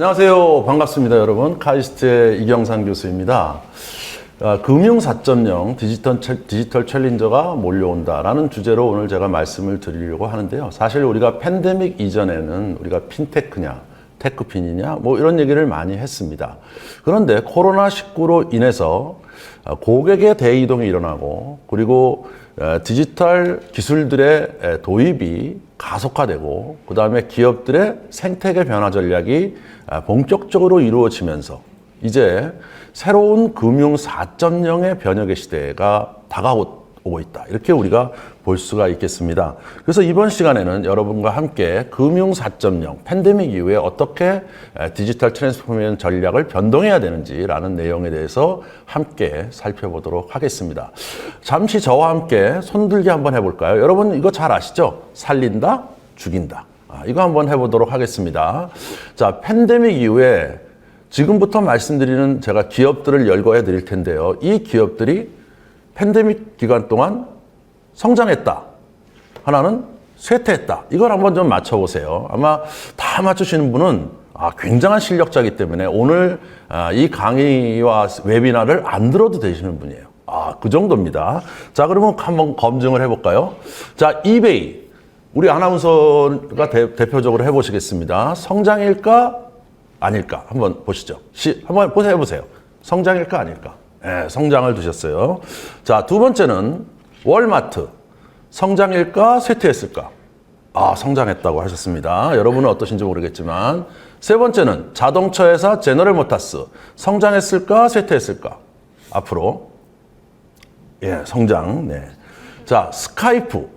안녕하세요. 반갑습니다, 여러분. 카이스트의 이경산 교수입니다. 금융 4.0 디지털 챌린저가 몰려온다라는 주제로 오늘 제가 말씀을 드리려고 하는데요. 사실 우리가 팬데믹 이전에는 우리가 핀테크냐, 테크핀이냐, 뭐 이런 얘기를 많이 했습니다. 그런데 코로나19로 인해서 고객의 대이동이 일어나고 그리고 디지털 기술들의 도입이 가속화되고 그 다음에 기업들의 생태계 변화 전략이 본격적으로 이루어지면서 이제 새로운 금융 4.0의 변혁의 시대가 다가오고 있다. 이렇게 우리가 볼 수가 있겠습니다. 그래서 이번 시간에는 여러분과 함께 금융 4.0 팬데믹 이후에 어떻게 디지털 트랜스포메이션 전략을 변동해야 되는지라는 내용에 대해서 함께 살펴보도록 하겠습니다. 잠시 저와 함께 손들기 한번 해볼까요? 여러분 이거 잘 아시죠? 살린다, 죽인다. 이거 한번 해보도록 하겠습니다. 자, 팬데믹 이후에 지금부터 말씀드리는 제가 기업들을 열거해 드릴 텐데요. 이 기업들이 팬데믹 기간 동안 성장했다. 하나는 쇠퇴했다. 이걸 한번 좀 맞춰보세요. 아마 다 맞추시는 분은 굉장한 실력자이기 때문에 오늘 이 강의와 웨비나를 안 들어도 되시는 분이에요. 그 정도입니다. 자, 그러면 한번 검증을 해볼까요? 자, 이베이. 우리 아나운서가 대표적으로 해보시겠습니다. 성장일까? 아닐까? 한번 보시죠. 한번 해보세요. 성장일까? 아닐까? 네, 성장을 두셨어요. 자, 두 번째는 월마트. 성장일까? 쇠퇴했을까? 성장했다고 하셨습니다. 여러분은 어떠신지 모르겠지만. 세 번째는 자동차 회사 제너럴 모타스. 성장했을까? 쇠퇴했을까? 앞으로. 예, 성장. 네. 자, 스카이프.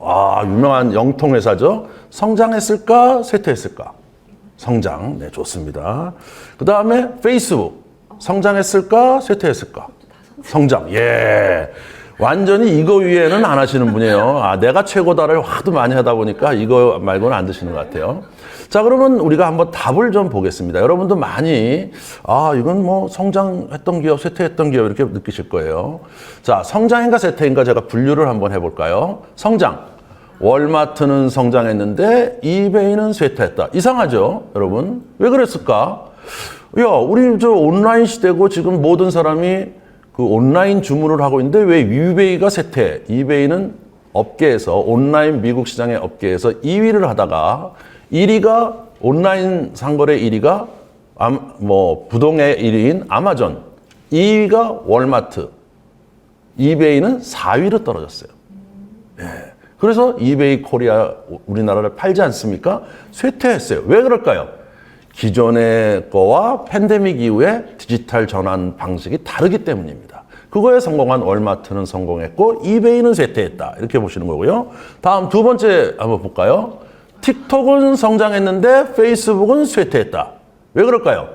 유명한 영통 회사죠. 성장했을까? 쇠퇴했을까? 성장. 네, 좋습니다. 그 다음에 페이스북. 성장했을까? 쇠퇴했을까? 성장. 예. 완전히 이거 위에는 안 하시는 분이에요. 내가 최고다를 하도 많이 하다 보니까 이거 말고는 안 드시는 것 같아요. 자, 그러면 우리가 한번 답을 좀 보겠습니다. 여러분도 많이, 이건 뭐 성장했던 기업, 쇠퇴했던 기업 이렇게 느끼실 거예요. 자, 성장인가 쇠퇴인가 제가 분류를 한번 해볼까요? 성장. 월마트는 성장했는데 이베이는 쇠퇴했다. 이상하죠, 여러분? 왜 그랬을까? 우리 온라인 시대고 지금 모든 사람이 그 온라인 주문을 하고 있는데 왜 이베이가 쇠퇴? 이베이는 업계에서 온라인 미국 시장의 업계에서 2위를 하다가 1위가 온라인 상거래 1위가 부동의 1위인 아마존, 2위가 월마트, 이베이는 4위로 떨어졌어요. 네. 그래서 이베이 코리아 우리나라를 팔지 않습니까? 쇠퇴했어요. 왜 그럴까요? 기존의 거와 팬데믹 이후에 디지털 전환 방식이 다르기 때문입니다. 그거에 성공한 월마트는 성공했고 이베이는 쇠퇴했다. 이렇게 보시는 거고요. 다음 두 번째 한번 볼까요? 틱톡은 성장했는데 페이스북은 쇠퇴했다. 왜 그럴까요?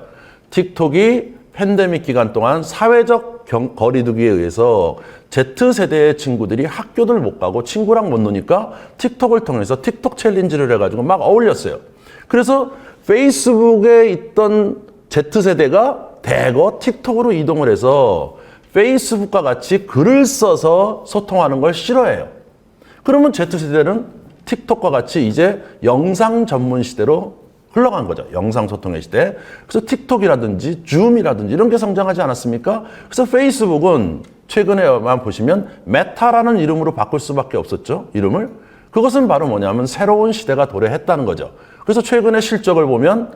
틱톡이 팬데믹 기간 동안 사회적 거리두기에 의해서 Z세대의 친구들이 학교를 못 가고 친구랑 못 노니까 틱톡을 통해서 틱톡 챌린지를 해가지고 막 어울렸어요. 그래서 페이스북에 있던 Z세대가 대거 틱톡으로 이동을 해서 페이스북과 같이 글을 써서 소통하는 걸 싫어해요. 그러면 Z세대는 틱톡과 같이 이제 영상 전문 시대로 흘러간 거죠. 영상 소통의 시대. 그래서 틱톡이라든지 줌이라든지 이런 게 성장하지 않았습니까? 그래서 페이스북은 최근에만 보시면 메타라는 이름으로 바꿀 수밖에 없었죠. 이름을. 그것은 바로 뭐냐면 새로운 시대가 도래했다는 거죠. 그래서 최근에 실적을 보면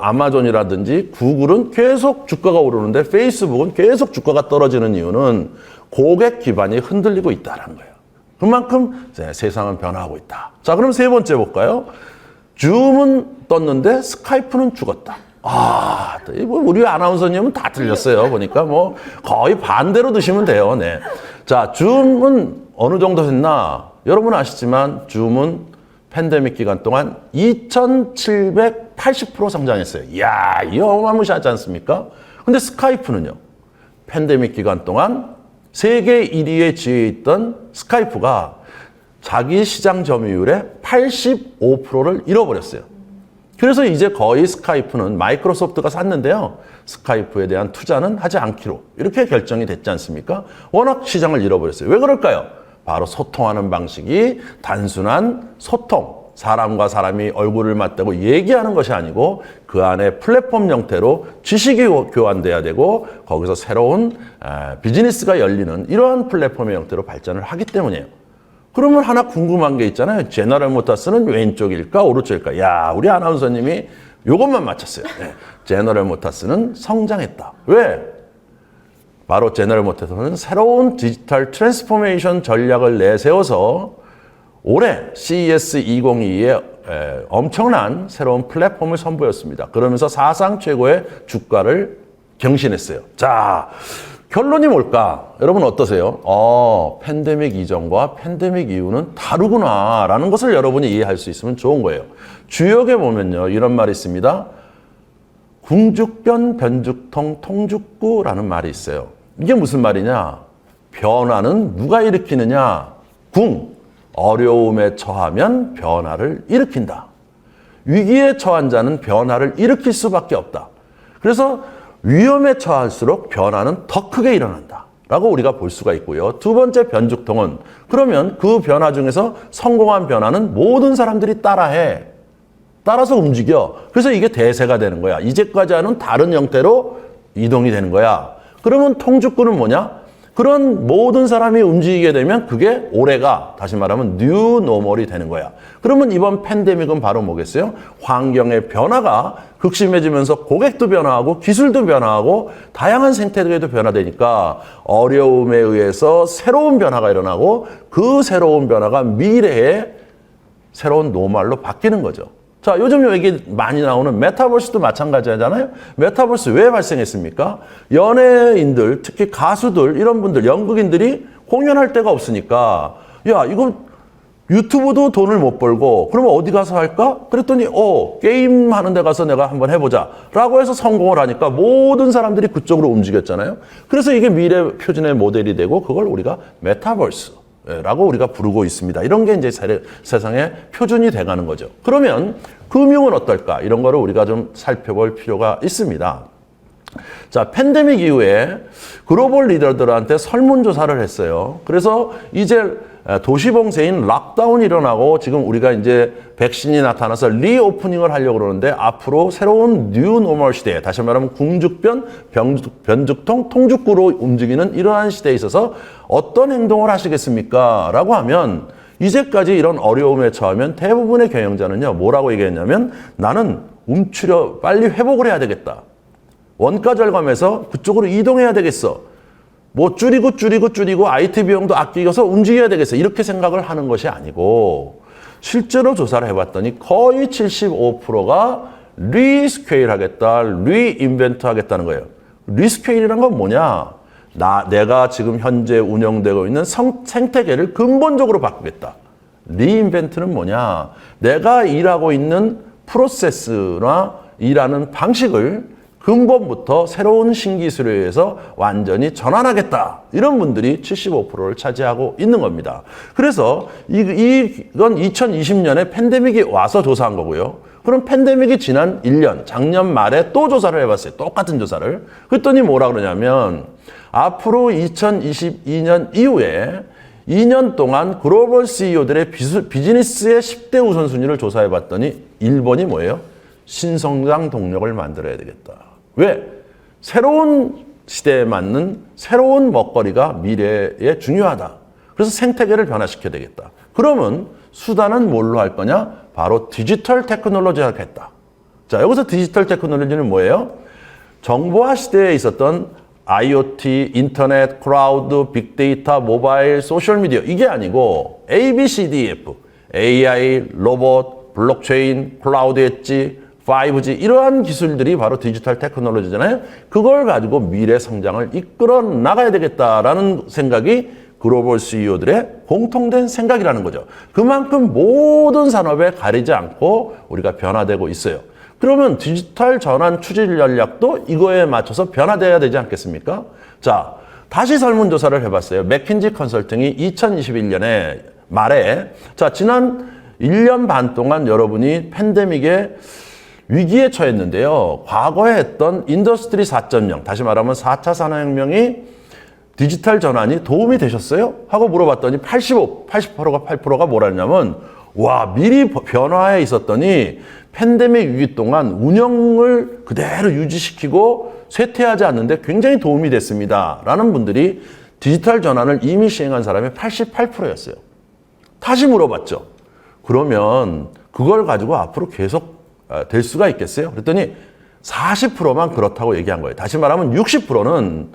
아마존이라든지 구글은 계속 주가가 오르는데 페이스북은 계속 주가가 떨어지는 이유는 고객 기반이 흔들리고 있다는 거예요. 그만큼 세상은 변화하고 있다. 자, 그럼 세 번째 볼까요? 줌은 떴는데 스카이프는 죽었다. 우리 아나운서님은 다 틀렸어요. 보니까 거의 반대로 드시면 돼요. 네. 자, 줌은 어느 정도 했나? 여러분 아시지만 줌은 팬데믹 기간 동안 2780% 성장했어요. 이야, 이거 어마무시하지 않습니까? 근데 스카이프는요. 팬데믹 기간 동안 세계 1위에 지에 있던 스카이프가 자기 시장 점유율의 85%를 잃어버렸어요. 그래서 이제 거의 스카이프는 마이크로소프트가 샀는데요. 스카이프에 대한 투자는 하지 않기로 이렇게 결정이 됐지 않습니까? 워낙 시장을 잃어버렸어요. 왜 그럴까요? 바로 소통하는 방식이 단순한 소통, 사람과 사람이 얼굴을 맞대고 얘기하는 것이 아니고 그 안에 플랫폼 형태로 지식이 교환돼야 되고 거기서 새로운 비즈니스가 열리는 이러한 플랫폼의 형태로 발전을 하기 때문이에요. 그러면 하나 궁금한 게 있잖아요. 제너럴 모터스는 왼쪽일까 오른쪽일까? 야, 우리 아나운서님이 이것만 맞췄어요. 네. 제너럴 모터스는 성장했다. 왜? 바로 제너럴 모터스는 새로운 디지털 트랜스포메이션 전략을 내세워서 올해 CES 2022에 엄청난 새로운 플랫폼을 선보였습니다. 그러면서 사상 최고의 주가를 경신했어요. 자, 결론이 뭘까? 여러분 어떠세요? 팬데믹 이전과 팬데믹 이후는 다르구나라는 것을 여러분이 이해할 수 있으면 좋은 거예요. 주역에 보면요, 이런 말이 있습니다. 궁죽변, 변죽통, 통죽구라는 말이 있어요. 이게 무슨 말이냐? 변화는 누가 일으키느냐? 궁, 어려움에 처하면 변화를 일으킨다. 위기에 처한 자는 변화를 일으킬 수밖에 없다. 그래서 위험에 처할수록 변화는 더 크게 일어난다 라고 우리가 볼 수가 있고요. 두 번째 변죽통은 그러면 그 변화 중에서 성공한 변화는 모든 사람들이 따라해. 따라서 움직여. 그래서 이게 대세가 되는 거야. 이제까지와는 다른 형태로 이동이 되는 거야. 그러면 통죽구는 뭐냐? 그런 모든 사람이 움직이게 되면 그게 올해가 다시 말하면 뉴 노멀이 되는 거야. 그러면 이번 팬데믹은 바로 뭐겠어요? 환경의 변화가 극심해지면서 고객도 변화하고 기술도 변화하고 다양한 생태계도 변화되니까 어려움에 의해서 새로운 변화가 일어나고 그 새로운 변화가 미래의 새로운 노멀로 바뀌는 거죠. 자, 요즘 얘기 많이 나오는 메타버스도 마찬가지잖아요. 메타버스 왜 발생했습니까? 연예인들, 특히 가수들, 이런 분들, 연극인들이 공연할 데가 없으니까 야, 이거 유튜브도 돈을 못 벌고 그러면 어디 가서 할까? 그랬더니 게임 하는 데 가서 내가 한번 해보자 라고 해서 성공을 하니까 모든 사람들이 그쪽으로 움직였잖아요. 그래서 이게 미래 표준의 모델이 되고 그걸 우리가 메타버스 라고 우리가 부르고 있습니다. 이런 게 이제 세상의 표준이 돼가는 거죠. 그러면 금융은 어떨까? 이런 거를 우리가 좀 살펴볼 필요가 있습니다. 자, 팬데믹 이후에 글로벌 리더들한테 설문조사를 했어요. 그래서 이제 도시봉쇄인 락다운이 일어나고 지금 우리가 이제 백신이 나타나서 리오프닝을 하려고 그러는데 앞으로 새로운 뉴 노멀 시대에 다시 말하면 궁죽변, 변죽통, 통죽구로 움직이는 이러한 시대에 있어서 어떤 행동을 하시겠습니까? 라고 하면 이제까지 이런 어려움에 처하면 대부분의 경영자는요, 뭐라고 얘기했냐면 나는 움츠려 빨리 회복을 해야 되겠다. 원가 절감해서 그쪽으로 이동해야 되겠어. 뭐 줄이고 IT 비용도 아끼고서 움직여야 되겠어. 이렇게 생각을 하는 것이 아니고 실제로 조사를 해봤더니 거의 75%가 리스케일 하겠다, 리인벤트 하겠다는 거예요. 리스케일이란 건 뭐냐? 내가 지금 현재 운영되고 있는 생태계를 근본적으로 바꾸겠다. 리인벤트는 뭐냐? 내가 일하고 있는 프로세스나 일하는 방식을 근본부터 새로운 신기술에 의해서 완전히 전환하겠다. 이런 분들이 75%를 차지하고 있는 겁니다. 그래서 이건 2020년에 팬데믹이 와서 조사한 거고요. 그럼 팬데믹이 지난 1년, 작년 말에 또 조사를 해봤어요. 똑같은 조사를. 그랬더니 뭐라 그러냐면 앞으로 2022년 이후에 2년 동안 글로벌 CEO들의 비즈니스의 10대 우선순위를 조사해봤더니 1번이 뭐예요? 신성장 동력을 만들어야 되겠다. 왜? 새로운 시대에 맞는 새로운 먹거리가 미래에 중요하다. 그래서 생태계를 변화시켜야 되겠다. 그러면 수단은 뭘로 할 거냐? 바로 디지털 테크놀로지를 하겠다. 자, 여기서 디지털 테크놀로지는 뭐예요? 정보화 시대에 있었던 IoT, 인터넷, 클라우드, 빅데이터, 모바일, 소셜미디어 이게 아니고 ABCDEF, AI, 로봇, 블록체인, 클라우드 엣지, 5G 이러한 기술들이 바로 디지털 테크놀로지잖아요. 그걸 가지고 미래 성장을 이끌어 나가야 되겠다라는 생각이 글로벌 CEO들의 공통된 생각이라는 거죠. 그만큼 모든 산업에 가리지 않고 우리가 변화되고 있어요. 그러면 디지털 전환 추진 전략도 이거에 맞춰서 변화돼야 되지 않겠습니까? 자, 다시 설문조사를 해봤어요. 맥킨지 컨설팅이 2021년에 말에 지난 1년 반 동안 여러분이 팬데믹에 위기에 처했는데요. 과거에 했던 인더스트리 4.0, 다시 말하면 4차 산업혁명이 디지털 전환이 도움이 되셨어요? 하고 물어봤더니 80%가 뭐라 했냐면 와, 미리 변화해 있었더니 팬데믹 위기 동안 운영을 그대로 유지시키고 쇠퇴하지 않는데 굉장히 도움이 됐습니다. 라는 분들이 디지털 전환을 이미 시행한 사람이 88%였어요. 다시 물어봤죠. 그러면 그걸 가지고 앞으로 계속 될 수가 있겠어요? 그랬더니 40%만 그렇다고 얘기한 거예요. 다시 말하면 60%는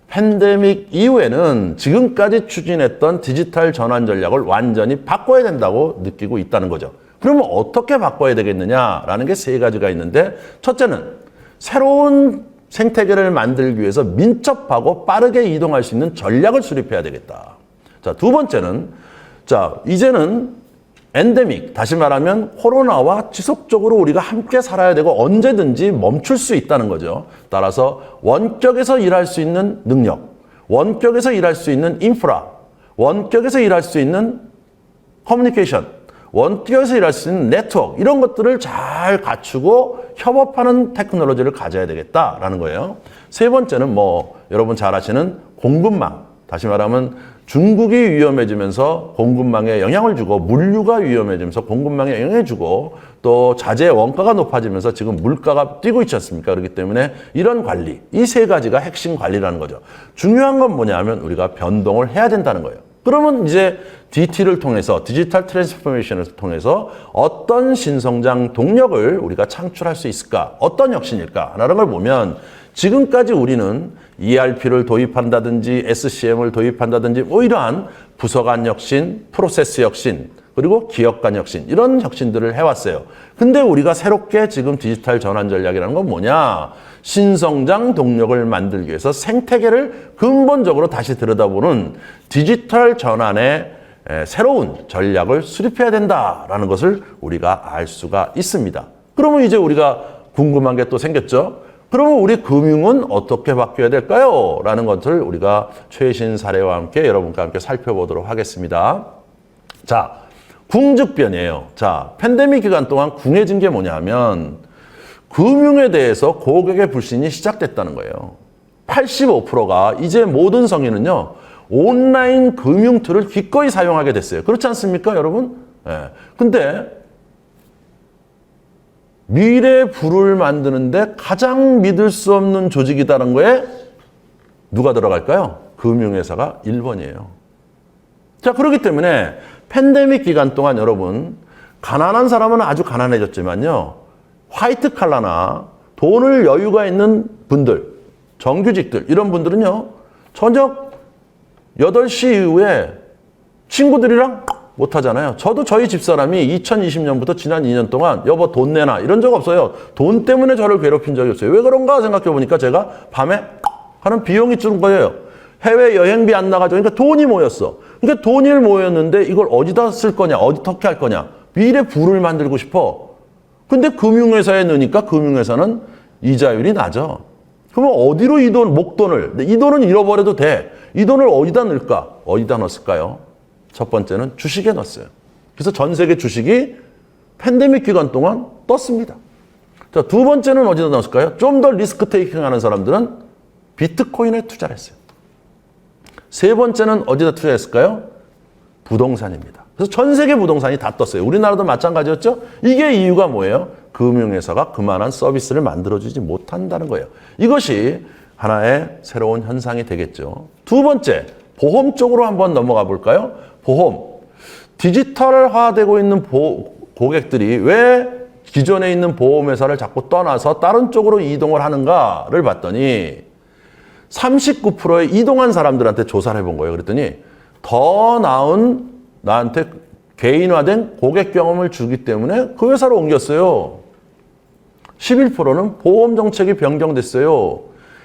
팬데믹 이후에는 지금까지 추진했던 디지털 전환 전략을 완전히 바꿔야 된다고 느끼고 있다는 거죠. 그러면 어떻게 바꿔야 되겠느냐라는 게 세 가지가 있는데, 첫째는 새로운 생태계를 만들기 위해서 민첩하고 빠르게 이동할 수 있는 전략을 수립해야 되겠다. 자, 두 번째는, 이제는 엔데믹, 다시 말하면 코로나와 지속적으로 우리가 함께 살아야 되고 언제든지 멈출 수 있다는 거죠. 따라서 원격에서 일할 수 있는 능력, 원격에서 일할 수 있는 인프라, 원격에서 일할 수 있는 커뮤니케이션, 원격에서 일할 수 있는 네트워크, 이런 것들을 잘 갖추고 협업하는 테크놀로지를 가져야 되겠다라는 거예요. 세 번째는 여러분 잘 아시는 공급망, 다시 말하면 중국이 위험해지면서 공급망에 영향을 주고, 물류가 위험해지면서 공급망에 영향을 주고, 또 자재 원가가 높아지면서 지금 물가가 뛰고 있지 않습니까? 그렇기 때문에 이런 관리, 이 세 가지가 핵심 관리라는 거죠. 중요한 건 뭐냐면 우리가 변동을 해야 된다는 거예요. 그러면 이제 DT를 통해서, 디지털 트랜스포메이션을 통해서 어떤 신성장 동력을 우리가 창출할 수 있을까? 어떤 혁신일까? 라는 걸 보면 지금까지 우리는 ERP를 도입한다든지 SCM을 도입한다든지 이러한 부서 간 혁신, 프로세스 혁신, 그리고 기업 간 혁신, 이런 혁신들을 해왔어요. 근데 우리가 새롭게 지금 디지털 전환 전략이라는 건 뭐냐? 신성장 동력을 만들기 위해서 생태계를 근본적으로 다시 들여다보는 디지털 전환의 새로운 전략을 수립해야 된다라는 것을 우리가 알 수가 있습니다. 그러면 이제 우리가 궁금한 게 또 생겼죠? 그러면 우리 금융은 어떻게 바뀌어야 될까요? 라는 것을 우리가 최신 사례와 함께 여러분과 함께 살펴보도록 하겠습니다. 자, 궁즉변이에요. 자, 팬데믹 기간 동안 궁해진 게 뭐냐면 금융에 대해서 고객의 불신이 시작됐다는 거예요. 85%가 이제 모든 성인은요, 온라인 금융 툴을 기꺼이 사용하게 됐어요. 그렇지 않습니까, 여러분? 예. 근데 미래 부를 만드는데 가장 믿을 수 없는 조직이다는 거에 누가 들어갈까요? 금융회사가 1번이에요. 자, 그렇기 때문에 팬데믹 기간 동안 여러분, 가난한 사람은 아주 가난해졌지만요, 화이트 칼라나 돈을 여유가 있는 분들, 정규직들, 이런 분들은요, 저녁 8시 이후에 친구들이랑 못 하잖아요. 저도 저희 집사람이 2020년부터 지난 2년 동안 여보 돈 내놔 이런 적 없어요. 돈 때문에 저를 괴롭힌 적이 없어요. 왜 그런가 생각해 보니까 제가 밤에 하는 비용이 줄 거예요. 해외 여행비 안 나가죠. 그러니까 돈이 모였어. 그러니까 돈이 모였는데 이걸 어디다 쓸 거냐, 어떻게 할 거냐. 미래 부를 만들고 싶어. 근데 금융회사에 넣으니까 금융회사는 이자율이 낮아. 그러면 어디로 이 돈, 목돈을, 이 돈은 잃어버려도 돼. 이 돈을 어디다 넣을까? 어디다 넣었을까요? 첫 번째는 주식에 넣었어요. 그래서 전 세계 주식이 팬데믹 기간 동안 떴습니다. 자, 두 번째는 어디다 넣었을까요? 좀 더 리스크 테이킹 하는 사람들은 비트코인에 투자를 했어요. 세 번째는 어디다 투자했을까요? 부동산입니다. 그래서 전 세계 부동산이 다 떴어요. 우리나라도 마찬가지였죠? 이게 이유가 뭐예요? 금융회사가 그만한 서비스를 만들어주지 못한다는 거예요. 이것이 하나의 새로운 현상이 되겠죠. 두 번째, 보험 쪽으로 한번 넘어가 볼까요? 보험. 디지털화되고 있는 고객들이 왜 기존에 있는 보험회사를 자꾸 떠나서 다른 쪽으로 이동을 하는가를 봤더니 39%의 이동한 사람들한테 조사를 해본 거예요. 그랬더니 더 나은 나한테 개인화된 고객 경험을 주기 때문에 그 회사로 옮겼어요. 11%는 보험 정책이 변경됐어요.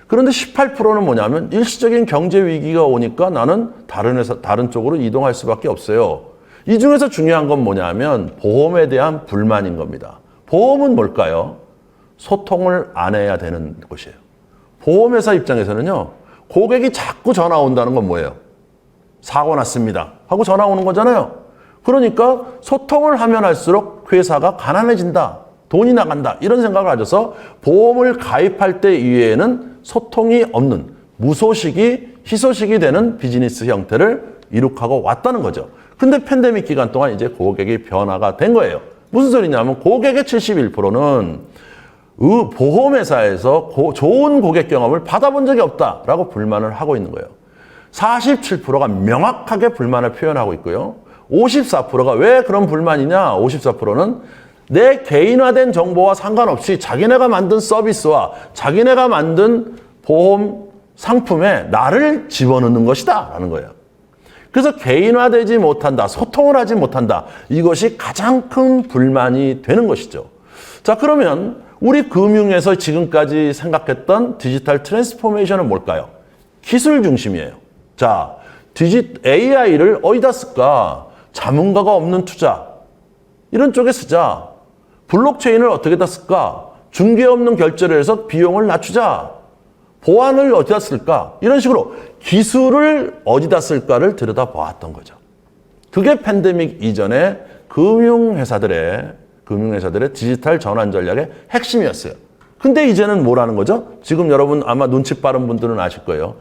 그런데 18%는 뭐냐면 일시적인 경제 위기가 오니까 나는 다른 회사, 다른 쪽으로 이동할 수밖에 없어요. 이 중에서 중요한 건 뭐냐면 보험에 대한 불만인 겁니다. 보험은 뭘까요? 소통을 안 해야 되는 곳이에요. 보험회사 입장에서는요, 고객이 자꾸 전화 온다는 건 뭐예요? 사고 났습니다 하고 전화 오는 거잖아요. 그러니까 소통을 하면 할수록 회사가 가난해진다, 돈이 나간다, 이런 생각을 가져서 보험을 가입할 때 이외에는 소통이 없는 무소식이 희소식이 되는 비즈니스 형태를 이룩하고 왔다는 거죠. 근데 팬데믹 기간 동안 이제 고객이 변화가 된 거예요. 무슨 소리냐면 고객의 71%는 보험회사에서 좋은 고객 경험을 받아본 적이 없다라고 불만을 하고 있는 거예요. 47%가 명확하게 불만을 표현하고 있고요. 54%가 왜 그런 불만이냐? 54%는 내 개인화된 정보와 상관없이 자기네가 만든 서비스와 자기네가 만든 보험 상품에 나를 집어넣는 것이다 라는 거예요. 그래서 개인화되지 못한다, 소통을 하지 못한다. 이것이 가장 큰 불만이 되는 것이죠. 자, 그러면 우리 금융에서 지금까지 생각했던 디지털 트랜스포메이션은 뭘까요? 기술 중심이에요. 자, AI를 어디다 쓸까? 자문가가 없는 투자. 이런 쪽에 쓰자. 블록체인을 어떻게다 쓸까? 중개 없는 결제를 해서 비용을 낮추자. 보안을 어디다 쓸까? 이런 식으로 기술을 어디다 쓸까를 들여다보았던 거죠. 그게 팬데믹 이전에 금융회사들의 디지털 전환 전략의 핵심이었어요. 근데 이제는 뭐라는 거죠? 지금 여러분 아마 눈치 빠른 분들은 아실 거예요.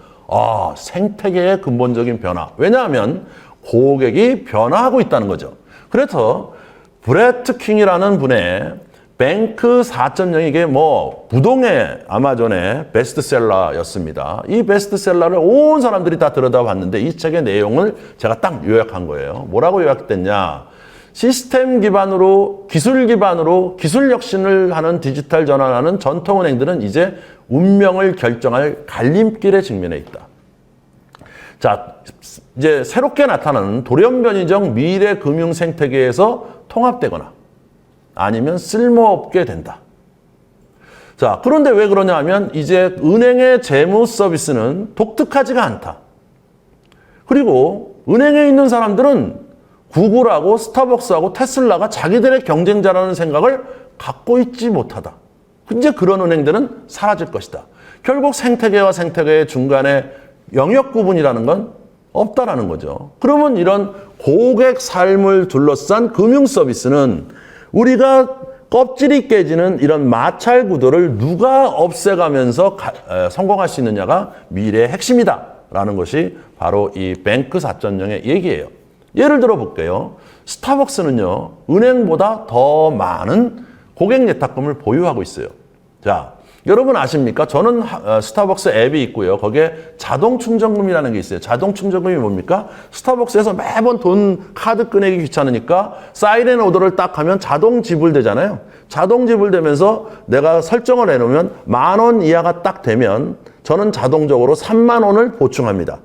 생태계의 근본적인 변화. 왜냐하면 고객이 변화하고 있다는 거죠. 그래서 브래트 킹이라는 분의 뱅크 4.0 이게 부동의 아마존의 베스트셀러였습니다. 이 베스트셀러를 온 사람들이 다 들여다봤는데 이 책의 내용을 제가 딱 요약한 거예요. 뭐라고 요약됐냐? 시스템 기반으로 기술 기반으로 기술 혁신을 하는 디지털 전환하는 전통은행들은 이제 운명을 결정할 갈림길에 직면해 있다. 자, 이제 새롭게 나타나는 돌연변이적 미래 금융 생태계에서 통합되거나 아니면 쓸모없게 된다. 자, 그런데 왜 그러냐 하면 이제 은행의 재무 서비스는 독특하지가 않다. 그리고 은행에 있는 사람들은 구글하고 스타벅스하고 테슬라가 자기들의 경쟁자라는 생각을 갖고 있지 못하다. 이제 그런 은행들은 사라질 것이다. 결국 생태계와 생태계의 중간에 영역 구분이라는 건 없다라는 거죠. 그러면 이런 고객 삶을 둘러싼 금융 서비스는 우리가 껍질이 깨지는 이런 마찰 구도를 누가 없애가면서 성공할 수 있느냐가 미래의 핵심이다라는 것이 바로 이 뱅크 4.0의 얘기예요. 예를 들어 볼게요. 스타벅스는요, 은행보다 더 많은 고객 예탁금을 보유하고 있어요. 자, 여러분 아십니까? 저는 스타벅스 앱이 있고요. 거기에 자동 충전금이라는 게 있어요. 자동 충전금이 뭡니까? 스타벅스에서 매번 카드 꺼내기 귀찮으니까 사이렌 오더를 딱 하면 자동 지불되잖아요. 자동 지불되면서 내가 설정을 해놓으면 10,000원 이하가 딱 되면 저는 자동적으로 30,000원을 보충합니다.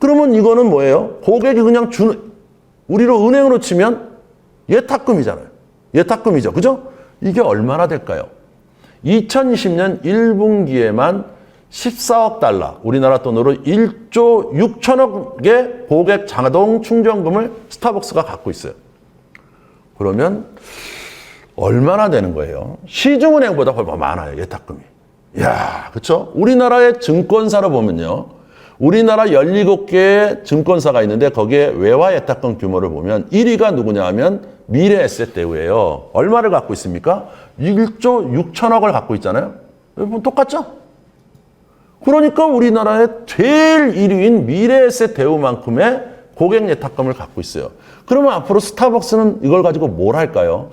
그러면 이거는 뭐예요? 고객이 그냥 우리로 은행으로 치면 예탁금이잖아요. 예탁금이죠. 그죠? 이게 얼마나 될까요? 2020년 1분기에만 14억 달러, 우리나라 돈으로 1조 6천억의 고객 자동 충전금을 스타벅스가 갖고 있어요. 그러면 얼마나 되는 거예요? 시중은행보다 훨씬 많아요, 예탁금이. 이야, 그쵸? 우리나라의 증권사로 보면요. 우리나라 17개의 증권사가 있는데 거기에 외화 예탁금 규모를 보면 1위가 누구냐 하면 미래에셋대우예요. 얼마를 갖고 있습니까? 1조 6천억을 갖고 있잖아요. 똑같죠? 그러니까 우리나라의 제일 1위인 미래에셋대우만큼의 고객 예탁금을 갖고 있어요. 그러면 앞으로 스타벅스는 이걸 가지고 뭘 할까요?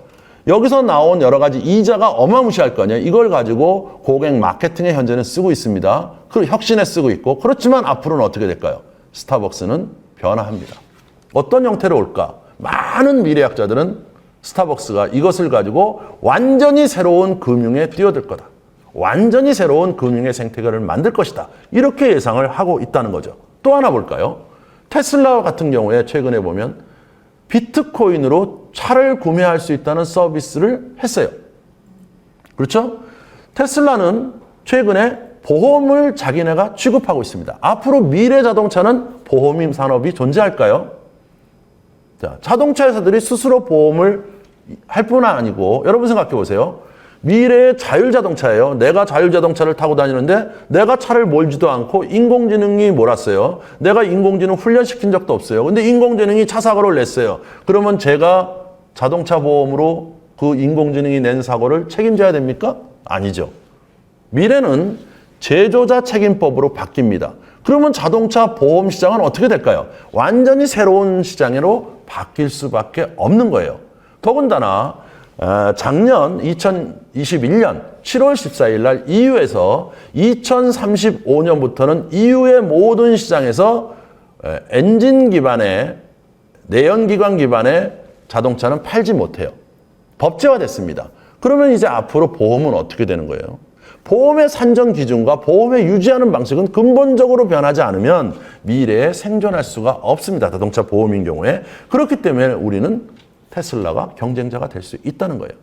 여기서 나온 여러 가지 이자가 어마무시할 거 아니에요. 이걸 가지고 고객 마케팅에 현재는 쓰고 있습니다. 그리고 혁신에 쓰고 있고. 그렇지만 앞으로는 어떻게 될까요? 스타벅스는 변화합니다. 어떤 형태로 올까? 많은 미래학자들은 스타벅스가 이것을 가지고 완전히 새로운 금융에 뛰어들 거다. 완전히 새로운 금융의 생태계를 만들 것이다. 이렇게 예상을 하고 있다는 거죠. 또 하나 볼까요? 테슬라 같은 경우에 최근에 보면 비트코인으로 차를 구매할 수 있다는 서비스를 했어요. 그렇죠? 테슬라는 최근에 보험을 자기네가 취급하고 있습니다. 앞으로 미래 자동차는 보험 산업이 존재할까요? 자, 자동차 회사들이 스스로 보험을 할 뿐 아니고 여러분 생각해 보세요. 미래의 자율자동차예요. 내가 자율자동차를 타고 다니는데 내가 차를 몰지도 않고 인공지능이 몰았어요. 내가 인공지능 훈련시킨 적도 없어요. 근데 인공지능이 차 사고를 냈어요. 그러면 제가 자동차 보험으로 그 인공지능이 낸 사고를 책임져야 됩니까? 아니죠. 미래는 제조자 책임법으로 바뀝니다. 그러면 자동차 보험 시장은 어떻게 될까요? 완전히 새로운 시장으로 바뀔 수밖에 없는 거예요. 더군다나 작년 2021년 7월 14일 날 EU에서 2035년부터는 EU의 모든 시장에서 엔진 기반의 내연기관 기반의 자동차는 팔지 못해요. 법제화됐습니다. 그러면 이제 앞으로 보험은 어떻게 되는 거예요? 보험의 산정 기준과 보험의 유지하는 방식은 근본적으로 변하지 않으면 미래에 생존할 수가 없습니다. 자동차 보험인 경우에. 그렇기 때문에 우리는 테슬라가 경쟁자가 될 수 있다는 거예요.